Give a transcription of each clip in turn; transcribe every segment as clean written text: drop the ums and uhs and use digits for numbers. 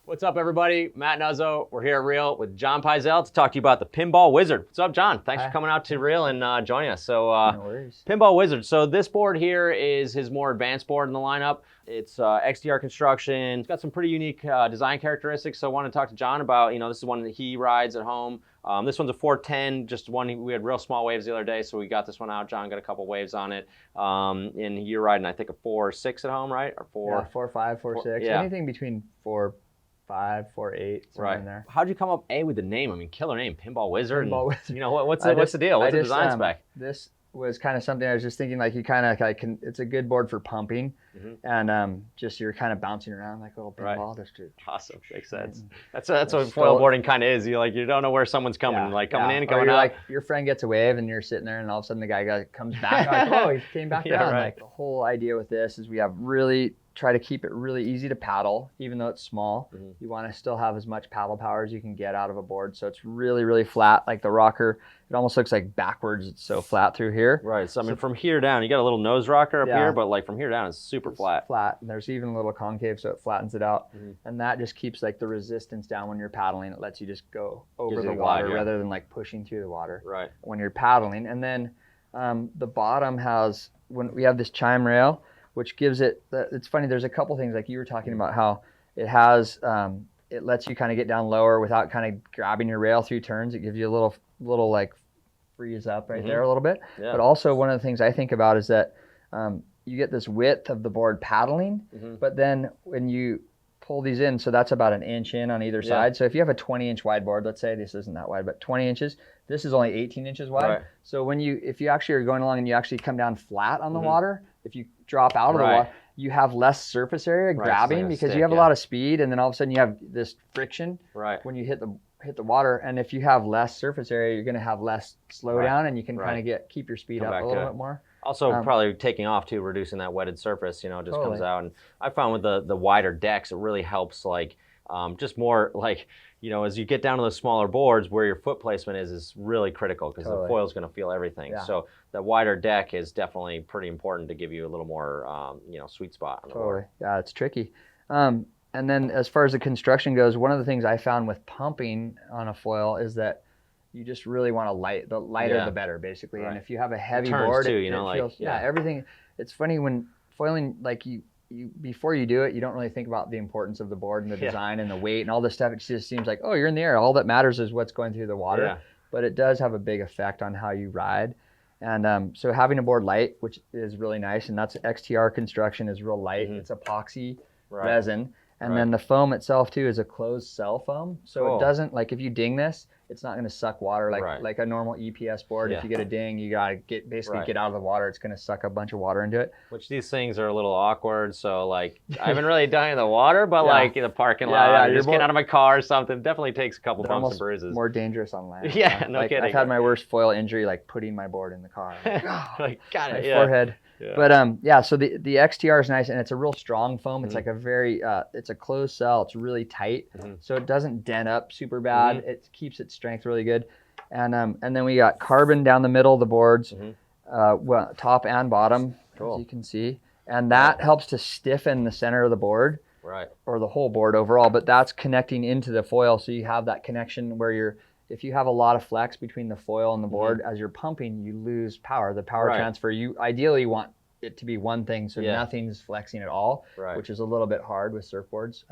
What's up, everybody? Matt Nuzzo. We're here at REAL with Jon Pyzel to talk to you about the Pinball Wizard. What's up, Jon? Thanks for coming out to REAL and joining us. So, no worries. Pinball Wizard. So this board here is his more advanced board in the lineup. It's XTR construction. It's got some pretty unique design characteristics. So I want to talk to Jon about, this is one that he rides at home. This one's a 410, just one. We had real small waves the other day, so we got this one out. Jon got a couple waves on it. And you're riding, I think, a 4.6 at home, right? Or 4.5, 4.6, yeah. Anything between 4.5, 4.8, somewhere in there. How'd you come up with the name? I mean, killer name, Pinball Wizard. Pinball Wizard. What's the deal? What's the design spec? This was kind of something I was just thinking, like you kind of it's a good board for pumping, and just you're kind of bouncing around like a little pinball. Awesome, makes sense. That's what foil boarding kind of is. You don't know where someone's coming, coming in, coming out. Like your friend gets a wave and you're sitting there, and all of a sudden the guy comes back. Like, oh, he came back down. Right. Like the whole idea with this is we have try to keep it really easy to paddle, even though it's small. You want to still have as much paddle power as you can get out of a board. So it's really, really flat, like the rocker. It almost looks like backwards. It's so flat through here. Right. So I mean, from here down, you got a little nose rocker up here, but like from here down, it's super flat. Flat. And there's even a little concave, so it flattens it out. And that just keeps like the resistance down when you're paddling. It lets you just go over the water rather than like pushing through the water when you're paddling. And then the bottom has, when we have this chime rail, which gives it, it's funny, there's a couple things like you were talking about how it has, it lets you kind of get down lower without kind of grabbing your rail through turns. It gives you a little like freeze up right there a little bit. But also one of the things I think about is that you get this width of the board paddling, but then when you pull these in, so that's about an inch in on either side. So if you have a 20-inch wide board, let's say this isn't that wide, but 20 inches, this is only 18 inches wide. So if you actually are going along and you actually come down flat on the water, if you drop out of the water, you have less surface area grabbing because you have a lot of speed, and then all of a sudden you have this friction when you hit the water. And if you have less surface area, you're going to have less slowdown, and you can kind of keep your speed up a little bit more. Also, probably taking off too, reducing that wetted surface. Just comes out. And I found with the wider decks, it really helps just more as you get down to those smaller boards, where your foot placement is really critical because the foil's going to feel everything. So the wider deck is definitely pretty important to give you a little more, sweet spot on the board. Yeah, it's tricky. And then as far as the construction goes, one of the things I found with pumping on a foil is that you just really want the lighter the better, basically. And if you have a heavy board, too, it feels, everything. It's funny when foiling, like you before you do it, you don't really think about the importance of the board and the design and the weight and all this stuff. It just seems like, oh, you're in the air. All that matters is what's going through the water. But it does have a big effect on how you ride. And so having a board light, which is really nice, and that's XTR construction, is real light. It's epoxy resin. And then the foam itself too is a closed cell foam. So it doesn't, like if you ding this, it's not going to suck water like a normal EPS board. If you get a ding, you got to get out of the water. It's going to suck a bunch of water into it. Which these things are a little awkward. So I haven't really done it in the water, but in the parking lot, just get out of my car or something. Definitely takes a couple bumps and bruises. More dangerous on land. No kidding. I've had my worst foil injury putting my board in the car. Got it. Forehead. But so the XTR is nice, and it's a real strong foam. It's like a very it's a closed cell. It's really tight, so it doesn't dent up super bad. It keeps its strength really good. And then we got carbon down the middle of the boards, top and bottom, as you can see, and that helps to stiffen the center of the board, or the whole board overall. But that's connecting into the foil, so you have that connection where if you have a lot of flex between the foil and the board, as you're pumping, you lose power. The power transfer, you ideally want it to be one thing, so nothing's flexing at all, which is a little bit hard with surfboards.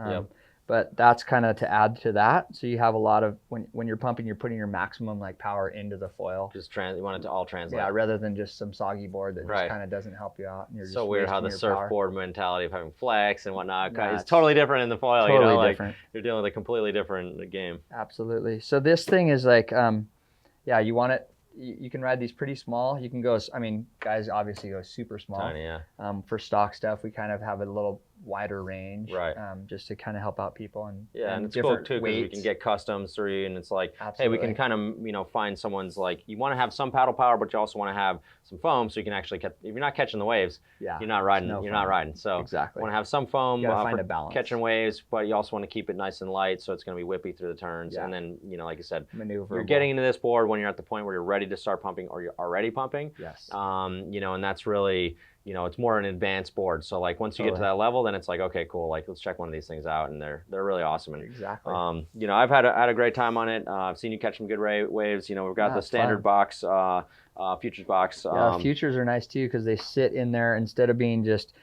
But that's kind of to add to that. So you have a lot of, when you're pumping, you're putting your maximum power into the foil. You want it to all translate. Yeah, rather than just some soggy board that just kind of doesn't help you out. And you're so weird how the surfboard mentality of having flex and whatnot is it's totally different in the foil. Totally different. You're dealing with a completely different game. Absolutely. So this thing is you want it. You can ride these pretty small. You can go, guys obviously go super small. Tiny, for stock stuff, we kind of have a little wider range, just to kind of help out people. And it's cool too, because we can get customs through, and it's like, hey, we can kind of, find someone's you want to have some paddle power, but you also want to have some foam, so you can actually if you're not catching the waves, you're not riding. So you want to have some foam find a balance. Catching waves, but you also want to keep it nice and light, so it's going to be whippy through the turns. And then, like you said, you're getting into this board when you're at the point where you're ready to start pumping, or you're already pumping. Yes. And that's really, you know, it's more an advanced board. So like once you get to that level, then it's like, okay, cool. Like let's check one of these things out, and they're really awesome. And exactly. You know, I've had a great time on it. I've seen you catch some good waves. You know, we've got the standard box, futures box. Yeah, futures are nice too because they sit in there instead of being just.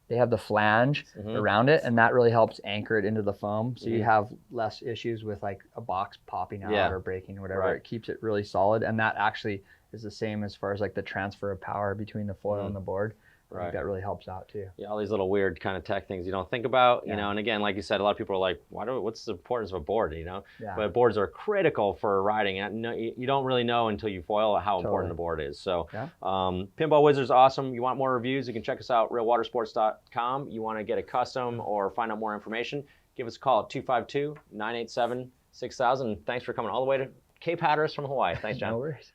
They have the flange around it, and that really helps anchor it into the foam. So you have less issues with like a box popping out or breaking or whatever. It keeps it really solid, and that actually is the same as far as like the transfer of power between the foil and the board. I think that really helps out too. Yeah, all these little weird kind of tech things you don't think about, you know. And again, like you said, a lot of people are like, what's the importance of a board, you know? But boards are critical for riding, and you don't really know until you foil how important a board is. So Pinball Wizard's awesome. You want more reviews, you can check us out, realwatersports.com. You want to get a custom or find out more information, give us a call at 252-987-6000. Thanks for coming all the way to Cape Hatteras from Hawaii. Thanks, Jon. No worries.